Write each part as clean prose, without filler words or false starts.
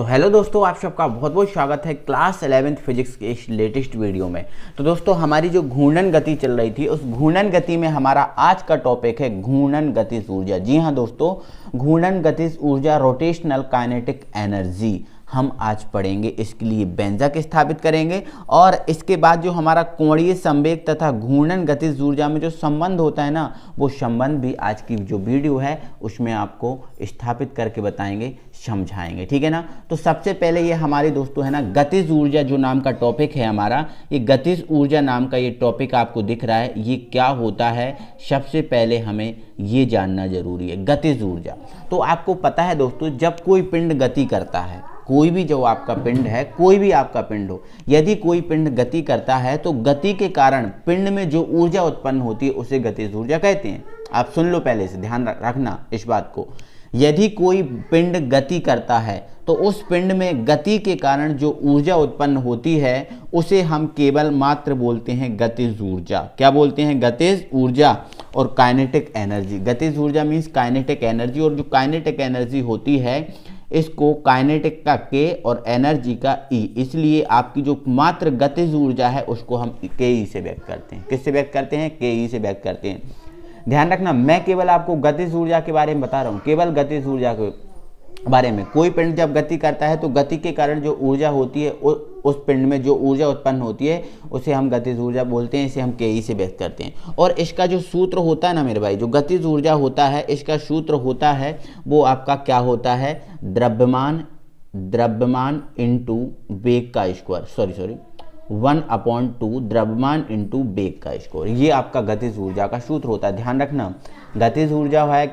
तो हेलो दोस्तों, आप सबका बहुत बहुत स्वागत है क्लास 11th फिजिक्स के इस लेटेस्ट वीडियो में। तो दोस्तों, हमारी जो घूर्णन गति चल रही थी, उस घूर्णन गति में हमारा आज का टॉपिक है घूर्णन गतिज ऊर्जा। जी हाँ दोस्तों, घूर्णन गतिज ऊर्जा, रोटेशनल काइनेटिक एनर्जी हम आज पढ़ेंगे। इसके लिए व्यंजक स्थापित करेंगे और इसके बाद जो हमारा कोणीय संवेग तथा घूर्णन गतिज ऊर्जा में जो संबंध होता है ना, वो संबंध भी आज की जो वीडियो है उसमें आपको स्थापित करके बताएंगे, समझाएंगे। ठीक है ना। तो सबसे पहले ये हमारे दोस्तों है ना, गतिज ऊर्जा जो नाम का टॉपिक है हमारा, ये गतिज ऊर्जा नाम का ये टॉपिक आपको दिख रहा है, ये क्या होता है सबसे पहले हमें ये जानना जरूरी है। गतिज ऊर्जा, तो आपको पता है दोस्तों, जब कोई पिंड गति करता है, कोई भी जो आपका पिंड है, कोई भी आपका पिंड हो, यदि कोई पिंड गति करता है तो गति के कारण पिंड में जो ऊर्जा उत्पन्न होती है उसे गतिज ऊर्जा कहते हैं। आप सुन लो, पहले से ध्यान रखना इस बात को। यदि कोई पिंड गति करता है तो उस पिंड में गति के कारण जो ऊर्जा उत्पन्न होती है उसे हम केवल मात्र बोलते हैं गतिज ऊर्जा। क्या बोलते हैं? गतिज ऊर्जा और काइनेटिक एनर्जी। गतिज ऊर्जा मीन्स काइनेटिक एनर्जी, और जो काइनेटिक एनर्जी होती है इसको काइनेटिक का के और एनर्जी का ई, इसलिए आपकी जो मात्र गतिज ऊर्जा है उसको हम के ई से व्यक्त करते हैं। किससे व्यक्त करते हैं? के ई से व्यक्त करते हैं। ध्यान रखना, मैं केवल आपको गतिज ऊर्जा के बारे में बता रहा हूँ, केवल गतिज ऊर्जा के बारे में। कोई पिंड जब गति करता है तो गति के कारण जो ऊर्जा होती है, उस पिंड में जो ऊर्जा उत्पन्न होती है उसे हम गतिज ऊर्जा बोलते हैं, इसे हम के ई से व्यक्त करते हैं। और इसका जो सूत्र होता है ना मेरे भाई, जो गतिज ऊर्जा होता है, इसका सूत्र होता है वो आपका क्या होता है? द्रव्यमान इंटू वेग का स्क्वायर, 1/2 द्रव्यमान इंटू वेग का स्क्वायर। ये आपका गतिज ऊर्जा का सूत्र होता है। ध्यान रखना, गतिज ऊर्जा है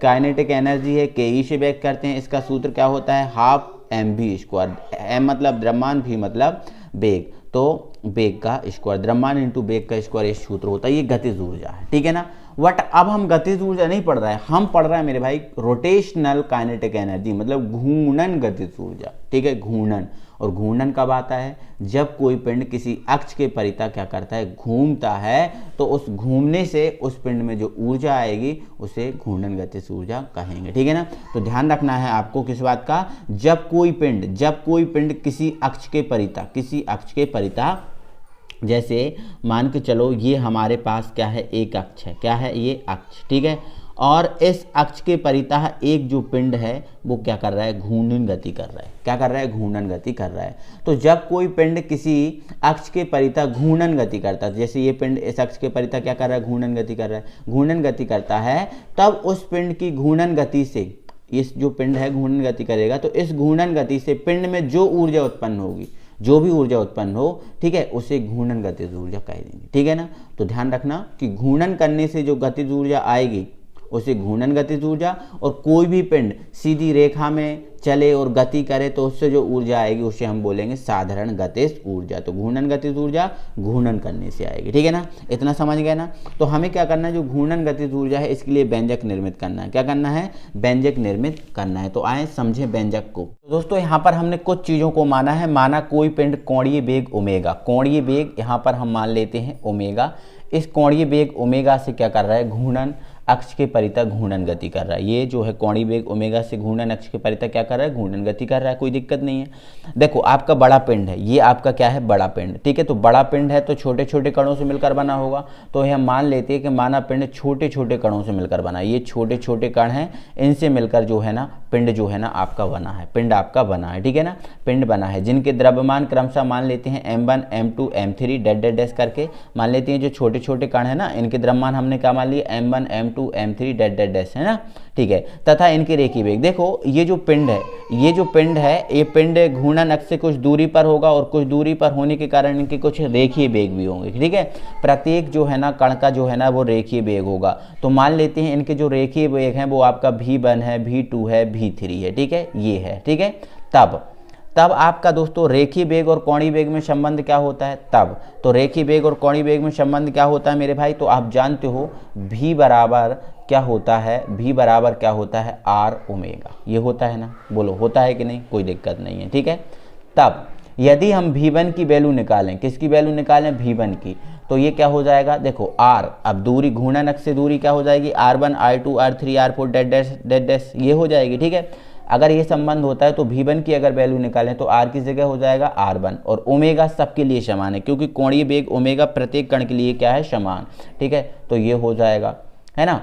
काइनेटिक एनर्जी है, के ई से व्यक्त करते हैं। इसका सूत्र क्या होता है? 12mv²। m मतलब द्रव्यमान, v मतलब वेग, तो वेग का स्क्वायर, द्रव्यमान इंटू वेग का स्क्वायर, ये सूत्र होता है। ये गतिज ऊर्जा है। ठीक है ना। बट अब हम गतिज ऊर्जा नहीं पढ़ रहा है, हम पढ़ रहा है मेरे भाई रोटेशनल काइनेटिक एनर्जी, मतलब घूर्णन गतिज ऊर्जा। ठीक है, घूर्णन। और घूर्णन कब आता है? जब कोई पिंड किसी अक्ष के परितः क्या करता है? घूमता है। तो उस घूमने से उस पिंड में जो ऊर्जा आएगी उसे घूर्णन गतिज ऊर्जा कहेंगे। ठीक है ना। तो ध्यान रखना है आपको किस बात का? जब कोई पिंड किसी अक्ष के परितः, जैसे मान के चलो ये हमारे पास क्या है? एक अक्ष है। क्या है? ये अक्ष। ठीक है। और इस अक्ष के परितः एक जो पिंड है वो क्या कर रहा है? घूर्णन गति कर रहा है। क्या कर रहा है? घूर्णन गति कर रहा है। तो जब कोई पिंड किसी अक्ष के परितः घूर्णन गति करता है, जैसे ये पिंड इस अक्ष के परितः क्या कर रहा है? घूर्णन गति कर रहा है, घूर्णन गति करता है, तब उस पिंड की घूर्णन गति से, इस जो पिंड है घूर्णन गति करेगा, तो इस घूर्णन गति से पिंड में जो ऊर्जा उत्पन्न होगी, जो भी ऊर्जा उत्पन्न हो, ठीक है, उसे घूर्णन गतिज ऊर्जा कह देंगे। ठीक है ना। तो ध्यान रखना कि घूर्णन करने से जो गतिज ऊर्जा आएगी उसे घूर्णन गतिज ऊर्जा, और कोई भी पिंड सीधी रेखा में चले और गति करे तो उससे जो ऊर्जा आएगी उसे हम बोलेंगे साधारण गतिज ऊर्जा। तो घूर्णन गतिज ऊर्जा घूर्णन करने से आएगी। ठीक है ना। इतना समझ गए ना। तो हमें क्या करना है? जो घूर्णन गतिज ऊर्जा है इसके लिए व्यंजक निर्मित करना है। क्या करना है? व्यंजक निर्मित करना है। तो आए समझे व्यंजक को। तो दोस्तों, यहाँ पर हमने कुछ चीजों को माना है। माना कोई पिंड कोणीय वेग ओमेगा, कोणीय वेग यहाँ पर हम मान लेते हैं ओमेगा। इस कोणीय वेग ओमेगा से क्या कर रहा है? घूर्णन अक्ष के परितः घूर्णन गति कर रहा है। ये जो है कोणीय वेग ओमेगा से घूर्णन अक्ष के परितः क्या कर रहा है? घूर्णन गति कर रहा है। कोई दिक्कत नहीं है। देखो, आपका बड़ा पिंड है, ये आपका क्या है? बड़ा पिंड। ठीक है। तो बड़ा पिंड है तो छोटे छोटे कणों से मिलकर बना होगा। तो हम मान लेते हैं कि माना पिंड छोटे छोटे कणों से मिलकर बना। ये छोटे छोटे कण हैं, इनसे मिलकर जो है ना पिंड जो है ना आपका बना है, पिंड आपका बना है। ठीक है ना। पिंड बना है जिनके द्रव्यमान क्रमशः मान लेते हैं m1 m2 m3 डैश करके मान लेते हैं। जो छोटे छोटे कण है ना, इनके द्रव्यमान हमने क्या मान लिया? m1 m2 m3 डैश है ना। ठीक है। तथा इनके रेखीय वेग। देखो, ये जो पिंड है, ये पिंड घूर्णन अक्ष से कुछ दूरी पर होगा, और कुछ दूरी पर होने के कारण इनके कुछ रेखीय वेग भी होंगे। ठीक है। प्रत्येक जो है ना कण का जो है ना वो रेखीय वेग होगा। तो मान लेते हैं इनके जो रेखीय वेग हैं वो आपका v1 है, v2 है, v3 है। ठीक है, ये है। ठीक है। तब आपका दोस्तों रेखीय वेग और कोणीय वेग में संबंध क्या होता है? तो रेखीय वेग और कोणीय वेग में संबंध क्या होता है मेरे भाई? तो आप जानते हो v बराबर क्या होता है? v बराबर क्या होता है? r omega. ये होता है ना, बोलो होता है कि नहीं? कोई दिक्कत नहीं है। ठीक है। तब यदि हम v1 की वैल्यू निकालें, किसकी वैल्यू निकालें? v1 की, तो ये क्या हो जाएगा? देखो r, अब दूरी घूर्णन अक्ष से दूरी क्या हो जाएगी? r1 r2 r3 r4 dash ये हो जाएगी। ठीक है। अगर ये संबंध होता है तो V1 की अगर वैल्यू निकालें तो R की जगह हो जाएगा R1, और ओमेगा सबके लिए समान है क्योंकि कोणीय वेग ओमेगा प्रत्येक कण के लिए क्या है, समान। ठीक है, तो ये हो जाएगा, है ना।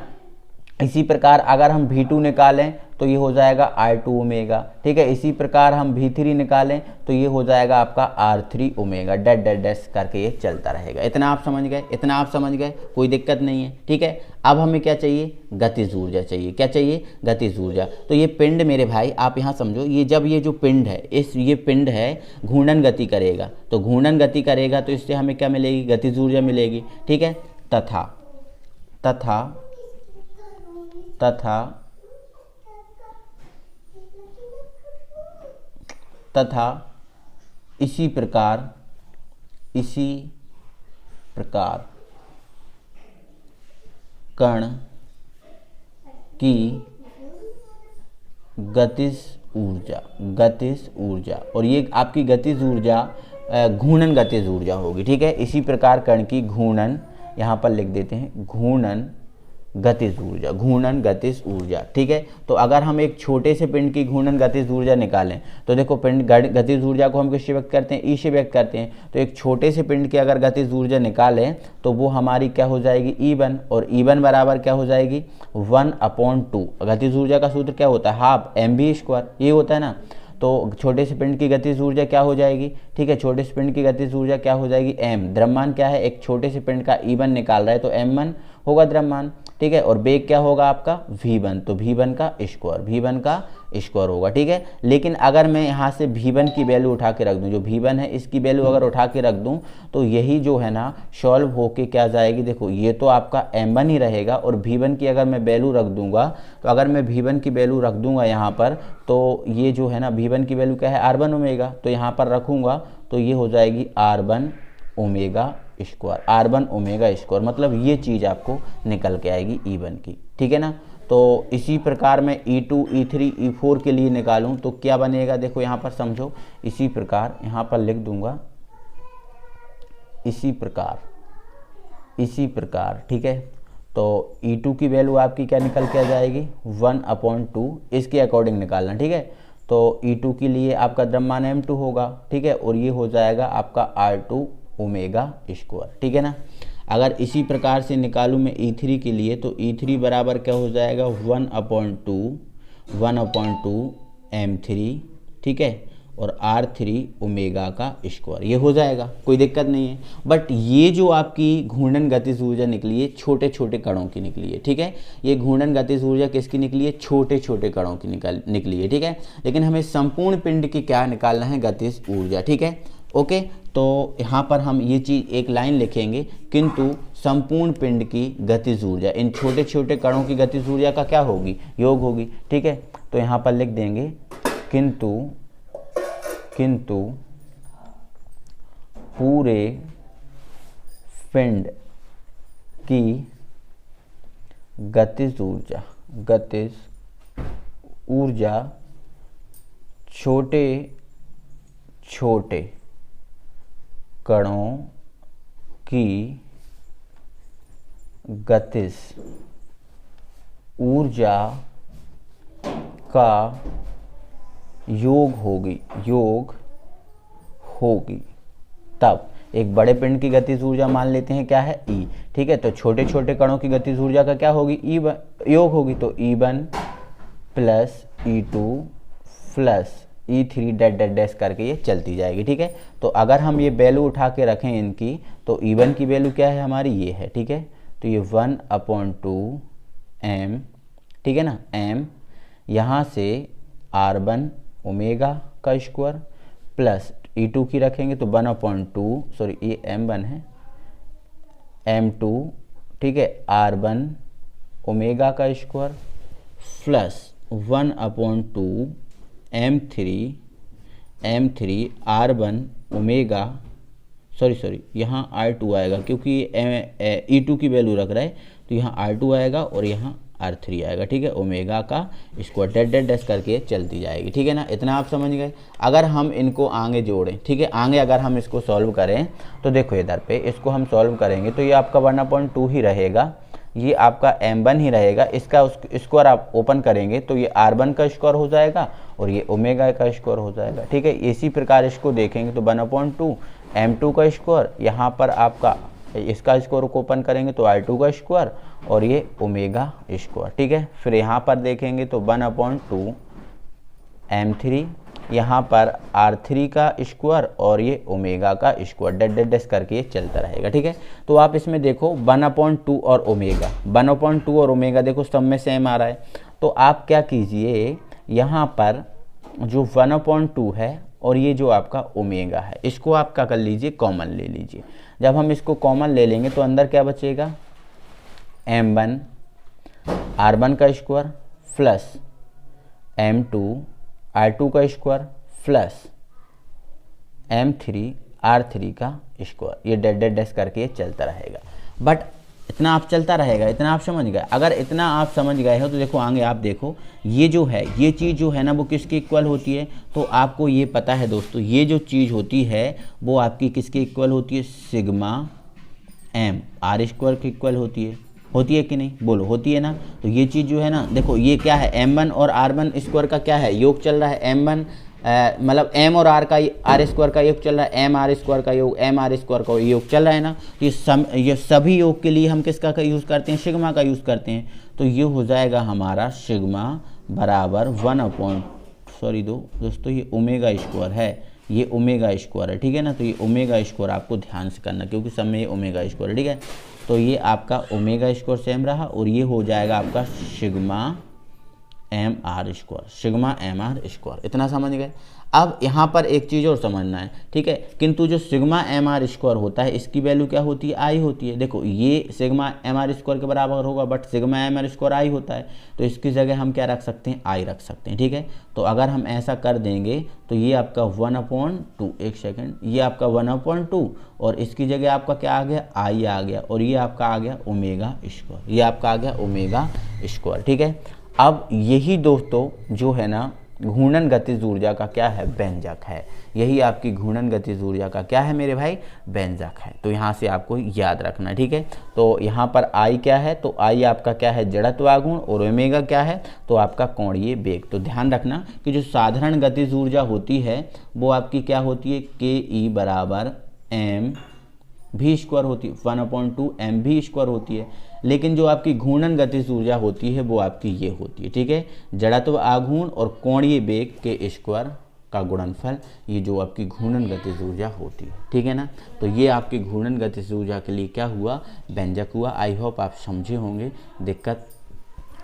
इसी प्रकार अगर हम V2 निकालें तो ये हो जाएगा R2 ओमेगा। ठीक है, इसी प्रकार हम V3 निकालें तो ये हो जाएगा आपका R3 omega, dash dash dash करके ये चलता रहेगा। इतना आप समझ गए, इतना आप समझ गए, कोई दिक्कत नहीं है। ठीक है, अब हमें क्या चाहिए, गतिज ऊर्जा चाहिए। क्या चाहिए, गतिज ऊर्जा। तो ये पिंड मेरे भाई आप यहाँ समझो, ये जब ये जो पिंड है, ये पिंड है घूर्णन गति करेगा, तो घूर्णन गति करेगा तो इससे हमें क्या मिलेगी, गतिज ऊर्जा मिलेगी। ठीक है, तथा तथा तथा तथा इसी प्रकार कण की गतिज ऊर्जा, और ये आपकी गतिज ऊर्जा घूर्णन गतिज ऊर्जा होगी। ठीक है, इसी प्रकार कण की घूर्णन, यहाँ पर लिख देते हैं घूर्णन गतिज ऊर्जा। ठीक है, तो अगर हम एक छोटे से पिंड की घूर्णन गतिज ऊर्जा निकालें तो देखो, पिंड गतिज ऊर्जा को हम किससे व्यक्त करते हैं, ई से व्यक्त करते हैं। तो एक छोटे से पिंड की अगर गतिज ऊर्जा निकालें तो वो हमारी क्या हो जाएगी, E1, और E1 बराबर क्या हो जाएगी, 1/2। गतिज ऊर्जा का सूत्र क्या होता है, हाफ mv², ये होता है ना। तो छोटे से पिंड की गतिज ऊर्जा क्या हो जाएगी, ठीक है, छोटे से पिंड की गतिज ऊर्जा क्या हो जाएगी, m। द्रव्यमान क्या है, एक छोटे से पिंड का E1 निकाल रहा है तो m1 होगा द्रव्यमान। ठीक है, और वेग क्या होगा आपका V1, तो V1 का स्क्वायर होगा। ठीक है, लेकिन अगर मैं यहाँ से V1 की वैल्यू उठा के रख दूँ, जो V1 है इसकी वैल्यू अगर उठा के रख दूँ तो यही जो है ना सॉल्व होके क्या जाएगी, देखो ये तो आपका m1 ही रहेगा, और V1 की अगर मैं वैल्यू रख दूंगा, तो अगर मैं V1 की वैल्यू रख दूंगा यहाँ पर, तो ये जो है ना V1 की वैल्यू क्या है, R1 ओमेगा, तो यहाँ पर रखूँगा तो ये हो जाएगी R1 ओमेगा स्क्वायर, मतलब ये चीज़ आपको निकल के आएगी E1 की। ठीक है ना। तो इसी प्रकार मैं E2, E3, E4 के लिए निकालूं तो क्या बनेगा, देखो यहाँ पर समझो, इसी प्रकार यहाँ पर लिख दूंगा, इसी प्रकार। ठीक है, तो E2 की वैल्यू आपकी क्या निकल के आ जाएगी, 1/2, इसके अकॉर्डिंग निकालना। ठीक है, तो E2 के लिए आपका द्रव्यमान m2 होगा। ठीक है, और ये हो जाएगा आपका R2 ओमेगा स्क्वायर। ठीक है ना। अगर इसी प्रकार से निकालूं मैं E3 के लिए, तो E3 बराबर क्या हो जाएगा, 1/2 m3। ठीक है, और R3 ओमेगा का स्क्वायर, ये हो जाएगा, कोई दिक्कत नहीं है। बट ये जो आपकी घूर्णन गतिज ऊर्जा निकली है, छोटे छोटे कणों की निकली है। ठीक है, ये घूर्णन गतिज ऊर्जा किसकी निकली है, छोटे छोटे कणों की निकली है। ठीक है, लेकिन हमें संपूर्ण पिंड की क्या निकालना है, गतिज ऊर्जा। ठीक है, ओके। तो यहाँ पर हम ये चीज़ एक लाइन लिखेंगे, किंतु संपूर्ण पिंड की गतिज ऊर्जा इन छोटे छोटे कणों की गतिज ऊर्जा का क्या होगी, योग होगी। ठीक है, तो यहाँ पर लिख देंगे किंतु पूरे पिंड की गतिज ऊर्जा छोटे छोटे कणों की गतिज ऊर्जा का योग होगी। तब एक बड़े पिंड की गतिज ऊर्जा मान लेते हैं क्या है, E। ठीक है, तो छोटे छोटे कणों की गतिज ऊर्जा का क्या होगी, योग होगी, तो E1 plus E2 plus E3 dash dash dash करके ये चलती जाएगी। ठीक है, तो अगर हम ये वैल्यू उठा के रखें इनकी, तो E1 की वैल्यू क्या है हमारी, ये है। ठीक है, तो ये 1/2 m, ठीक है ना, m, यहाँ से R1 ओमेगा का स्क्वायर प्लस E2 की रखेंगे तो 1/2, सॉरी ये m1 है, m2, ठीक है, R1 ओमेगा का square plus 1/2 m3 R1 omega, sorry यहाँ R2 आएगा क्योंकि E2 की वैल्यू रख रहा है, तो यहाँ R2 आएगा और यहाँ R3 आएगा। ठीक है, ओमेगा का स्क्वायर डैश डैश डैश करके चलती जाएगी। ठीक है ना, इतना आप समझ गए। अगर हम इनको आगे जोड़ें, ठीक है, आगे अगर हम इसको सॉल्व करें तो देखो इधर पे इसको हम सॉल्व करेंगे तो ये आपका 1/2 ही रहेगा। ये आपका m1 ही रहेगा, इसका स्क्वायर आप ओपन करेंगे तो ये r1 का स्क्वायर हो जाएगा और ये ओमेगा का स्क्वायर हो जाएगा, ठीक है। इसी प्रकार इसको देखेंगे तो 1/2 m2 का स्क्वायर, यहाँ पर आपका इसका स्क्वायर को ओपन करेंगे तो r2 का स्क्वायर और ये ओमेगा स्क्वायर, ठीक है। फिर यहाँ पर देखेंगे तो 1/2 m3, यहाँ पर r3 का स्क्वायर और ये ओमेगा का स्क्वायर, डैश डैश डैश करके ये चलता रहेगा, ठीक है। तो आप इसमें देखो 1/2 और ओमेगा, 1/2 और ओमेगा देखो सब में सेम आ रहा है। तो आप क्या कीजिए, यहाँ पर जो 1/2 है और ये जो आपका ओमेगा है, इसको आप क्या कर लीजिए, कॉमन ले लीजिए। जब हम इसको कॉमन ले लेंगे तो अंदर क्या बचेगा, m1 r1 का स्क्वायर प्लस m2 r2 का स्क्वायर प्लस m3 r3 का स्क्वायर, ये डैश डैश डैश करके ये चलता रहेगा। बट इतना आप चलता रहेगा, इतना आप समझ गए। अगर इतना आप समझ गए हो तो देखो आगे आप देखो, ये जो है ये चीज़ जो है ना वो किसके इक्वल होती है, तो आपको ये पता है दोस्तों, ये जो चीज़ होती है वो आपकी किसके इक्वल होती है, सिग्मा m r स्क्वायर के इक्वल होती है कि नहीं, बोलो होती है ना। तो ये चीज़ जो है ना, देखो ये क्या है, m1 और r1 स्क्वायर का क्या है, योग चल रहा है। m1 मतलब m और r का r स्क्वायर का योग चल रहा है, m r स्क्वायर का योग, m r स्क्वायर का योग चल रहा है ना। ये सभी योग के लिए हम किसका का यूज़ करते हैं, सिग्मा का यूज़ करते हैं। तो ये हो जाएगा हमारा सिग्मा बराबर दोस्तों ये ओमेगा स्क्वायर है, ये ओमेगा स्क्वायर है, ठीक है ना। तो ये ओमेगा स्क्वायर आपको ध्यान से करना, क्योंकि सब में ये ओमेगा स्क्वायर है, ठीक है। तो ये आपका ओमेगा स्क्वायर सेम रहा और ये हो जाएगा आपका sigma M R square, sigma M R square. इतना समझ गए। अब यहाँ पर एक चीज़ और समझना है, ठीक है। किंतु जो सिग्मा एम आर स्क्वायर होता है इसकी वैल्यू क्या होती है, आई होती है। देखो ये सिग्मा एम आर स्क्वायर के बराबर होगा, but sigma M R square I होता है, तो इसकी जगह हम क्या रख सकते हैं, आई रख सकते हैं, ठीक है। तो अगर हम ऐसा कर देंगे तो ये आपका 1/2, एक सेकेंड, ये आपका 1/2 और इसकी जगह आपका क्या आ गया, आई आ गया, और ये आपका आ गया ओमेगा स्क्वायर, ये आपका आ गया ओमेगा स्क्वायर, ठीक है। अब यही दोस्तों जो है ना घूर्णन गतिज ऊर्जा का क्या है, व्यंजक है। यही आपकी घूर्णन गतिज ऊर्जा का क्या है मेरे भाई, व्यंजक है। तो यहाँ से आपको याद रखना, ठीक है। तो यहाँ पर आई क्या है, तो आई आपका क्या है, जड़त्व आघूर्ण, और ओमेगा क्या है, तो आपका कोणीय वेग। तो ध्यान रखना कि जो साधारण गतिज ऊर्जा होती है वो आपकी क्या होती है, के ई बराबर एम भी स्क्वायर होती है, 1/2 एम भी स्क्वायर होती है। लेकिन जो आपकी घूर्णन गतिज ऊर्जा होती है वो आपकी ये होती है, ठीक है, जड़त्व आघूर्ण और कोणीय वेग के स्क्वायर का गुणनफल, ये जो आपकी घूर्णन गतिज ऊर्जा होती है, ठीक है ना। तो ये आपकी घूर्णन गतिज ऊर्जा के लिए क्या हुआ, व्यंजक हुआ। आई होप आप समझे होंगे, दिक्कत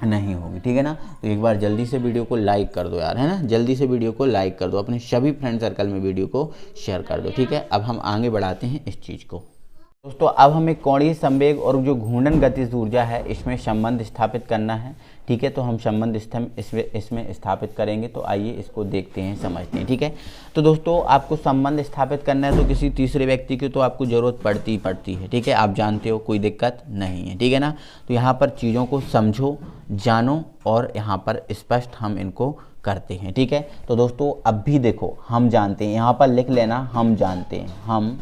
नहीं होगी, ठीक है ना। तो एक बार जल्दी से वीडियो को लाइक कर दो यार, है ना, जल्दी से वीडियो को लाइक कर दो, अपने सभी फ्रेंड सर्कल में वीडियो को शेयर कर दो, ठीक है। अब हम आगे बढ़ाते हैं इस चीज़ को दोस्तों। अब हमें कोणीय संवेग और जो घूर्णन गतिज ऊर्जा है इसमें संबंध स्थापित करना है, ठीक है। तो हम संबंध इसमें स्थापित करेंगे। तो आइए इसको देखते हैं, समझते हैं, ठीक है। तो दोस्तों आपको संबंध स्थापित करना है तो किसी तीसरे व्यक्ति की तो आपको ज़रूरत पड़ती है, ठीक है, आप जानते हो, कोई दिक्कत नहीं है, ठीक है ना। तो यहाँ पर चीज़ों को समझो, जानो और यहाँ पर स्पष्ट हम इनको करते हैं, ठीक है। तो दोस्तों अब भी देखो, हम जानते हैं, यहाँ पर लिख लेना, हम जानते हैं, हम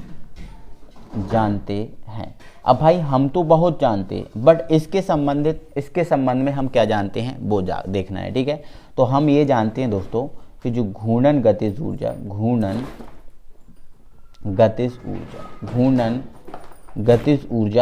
जानते हैं। अब भाई हम तो बहुत जानते हैं, बट इसके संबंध में हम क्या जानते हैं वो देखना है, ठीक है। तो हम ये जानते हैं दोस्तों कि जो घूर्णन गतिज ऊर्जा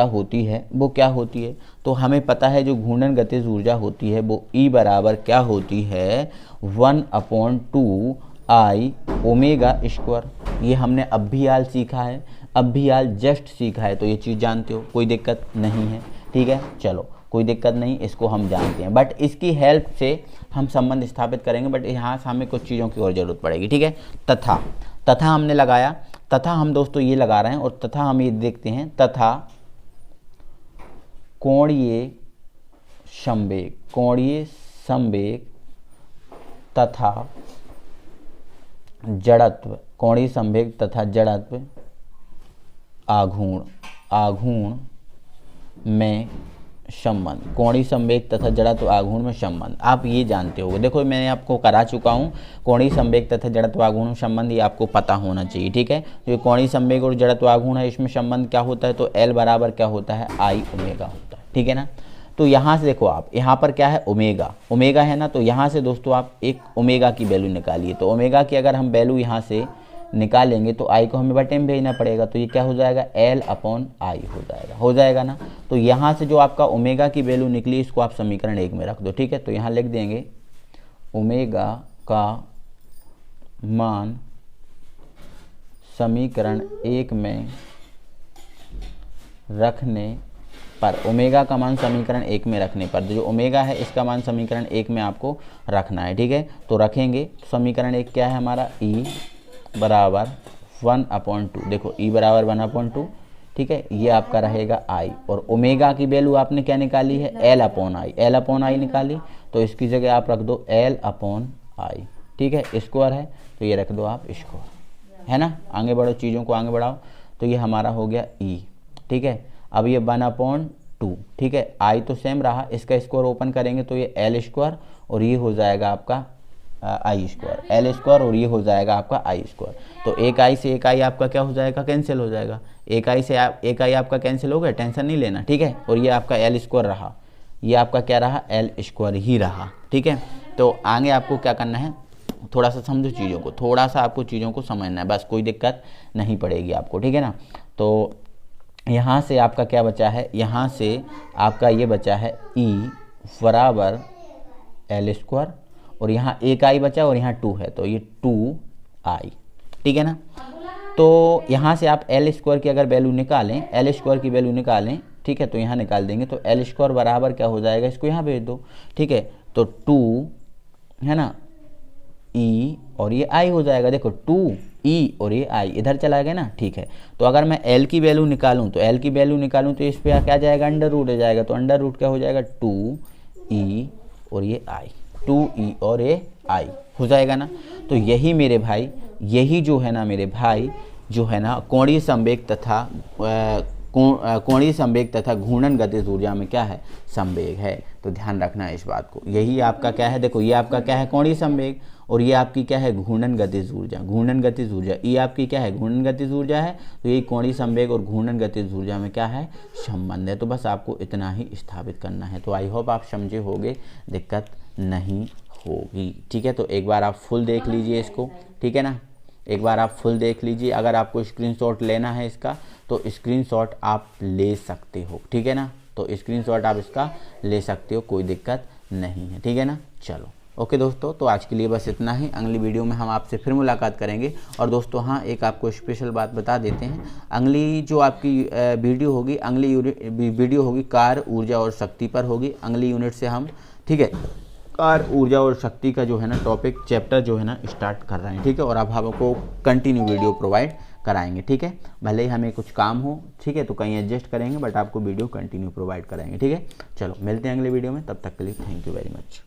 होती है वो क्या होती है। तो हमें पता है जो घूर्णन गतिज ऊर्जा होती है वो E बराबर क्या होती है, 1/2 आई ओमेगा स्क्वायर। ये हमने अब भी हाल सीखा है, अब भी हाल जस्ट सीखा है, तो ये चीज़ जानते हो, कोई दिक्कत नहीं है, ठीक है। चलो कोई दिक्कत नहीं, इसको हम जानते हैं, बट इसकी हेल्प से हम संबंध स्थापित करेंगे। बट यहाँ से हमें कुछ चीज़ों की और ज़रूरत पड़ेगी, ठीक है। तथा हमने लगाया, तथा हम दोस्तों ये लगा रहे हैं, और तथा हम ये देखते हैं, तथा कोणीय संवेग तथा जड़त्व, कोणीय संवेग तथा जड़त्व आघूर्ण में संबंध, कोणीय संवेग तथा जड़त्व आघूर्ण में संबंध आप ये जानते हो। देखो मैंने आपको करा चुका हूँ, कोणीय संवेग तथा जड़त्व आघूर्ण में संबंध ये आपको पता होना चाहिए, ठीक है। जो कोणीय संवेग और जड़त्व आघूर्ण है इसमें संबंध क्या होता है, तो L बराबर क्या होता है, आई ओमेगा होता है, ठीक है ना। तो यहाँ से देखो आप, यहाँ पर क्या है ओमेगा, ओमेगा है ना, तो यहाँ से दोस्तों आप एक ओमेगा की वैल्यू निकालिए। तो ओमेगा की अगर हम वैल्यू यहाँ से निकालेंगे तो आई को हमें बटे में भेजना पड़ेगा, तो ये क्या हो जाएगा, L/I हो जाएगा ना। तो यहाँ से जो आपका ओमेगा की वैल्यू निकली इसको आप समीकरण 1 में रख दो, ठीक है। तो यहाँ लिख देंगे ओमेगा का मान समीकरण 1 में रखने पर, ओमेगा का मान समीकरण 1 में रखने पर, जो ओमेगा है इसका मान समीकरण 1 में आपको रखना है, ठीक है। तो रखेंगे, समीकरण 1 क्या है हमारा, E बराबर 1/2, देखो E बराबर 1/2, ठीक है। ये आपका रहेगा I, और ओमेगा की वैल्यू आपने क्या निकाली है, L/I निकाली, तो इसकी जगह आप रख दो L/I, ठीक है। स्क्वायर है तो ये रख दो आप स्क्वायर, है ना। आगे बढ़ो, चीज़ों को आगे बढ़ाओ, तो ये हमारा हो गया E, ठीक है। अब ये 1/2, ठीक है, I तो सेम रहा, इसका स्क्वायर ओपन करेंगे तो ये L² और ये हो जाएगा आपका I², L² और ये हो जाएगा आपका I²। तो एक I से एक I आपका क्या हो जाएगा, कैंसिल हो जाएगा, एक I से एक I आपका कैंसिल हो गया, टेंशन नहीं लेना, ठीक है। और ये आपका L² रहा, ये आपका क्या रहा, L² ही रहा, ठीक है। तो आगे आपको क्या करना है, थोड़ा सा समझो चीज़ों को, थोड़ा सा आपको चीज़ों को समझना है, बस कोई दिक्कत नहीं पड़ेगी आपको, ठीक है ना। तो यहाँ से आपका क्या बचा है, यहाँ से आपका ये बचा है E बराबर L², और यहाँ एक I बचा और यहाँ 2 है, तो ये 2I, ठीक है ना। तो यहाँ से आप L² की अगर वैल्यू निकालें, L² की वैल्यू निकालें, ठीक है, तो यहाँ निकाल देंगे, तो L² बराबर क्या हो जाएगा, इसको यहाँ भेज दो, ठीक है। तो 2 है ना, E और ये I हो जाएगा, देखो 2E और ये I इधर चला गया ना, ठीक है। तो अगर मैं L की वैल्यू निकालूं, तो L की वैल्यू निकालूं तो इस पे क्या जाएगा, अंडर रूट हो जाएगा, तो अंडर रूट क्या हो जाएगा, 2E और ये I, 2E और ये I हो जाएगा ना। तो यही मेरे भाई, यही जो है ना मेरे भाई, जो है ना कोणीय संवेग तथा कोणीय संवेग तथा घूर्णन गतिज ऊर्जा में क्या है, संवेग है। तो ध्यान रखना है इस बात को, यही आपका क्या है, देखो ये आपका क्या है, कोणीय संवेग, और ये आपकी क्या है, घूर्णन गतिज ऊर्जा, घूर्णन गतिज ऊर्जा, ये आपकी क्या है, घूर्णन गतिज ऊर्जा है। तो ये कोणीय संवेग और घूर्णन गतिज ऊर्जा में क्या है, संबंध है। तो बस आपको इतना ही स्थापित करना है। तो आई होप आप समझे होगे, दिक्कत नहीं होगी, ठीक है। तो एक बार आप फुल देख लीजिए इसको, ठीक है ना, एक बार आप फुल देख लीजिए। अगर आपको स्क्रीनशॉट लेना है इसका तो स्क्रीनशॉट आप ले सकते हो, ठीक है ना। तो स्क्रीनशॉट आप इसका ले सकते हो, कोई दिक्कत नहीं है, ठीक है ना। चलो ओके दोस्तों, तो आज के लिए बस इतना ही। अगली वीडियो में हम आपसे फिर मुलाकात करेंगे। और दोस्तों हाँ, एक आपको स्पेशल बात बता देते हैं, अगली जो आपकी वीडियो होगी, अगली वीडियो होगी कार्य, ऊर्जा और शक्ति पर होगी। अगली यूनिट से हम, ठीक है, कार्य, ऊर्जा और शक्ति का जो है ना टॉपिक, चैप्टर जो है ना स्टार्ट कर रहे हैं, ठीक है। और अब हम आपको कंटिन्यू वीडियो प्रोवाइड कराएंगे, ठीक है। भले ही हमें कुछ काम हो, ठीक है, तो कहीं एडजस्ट करेंगे, बट आपको वीडियो कंटिन्यू प्रोवाइड कराएंगे, ठीक है। चलो मिलते हैं अगले वीडियो में, तब तक के लिए थैंक यू वेरी मच।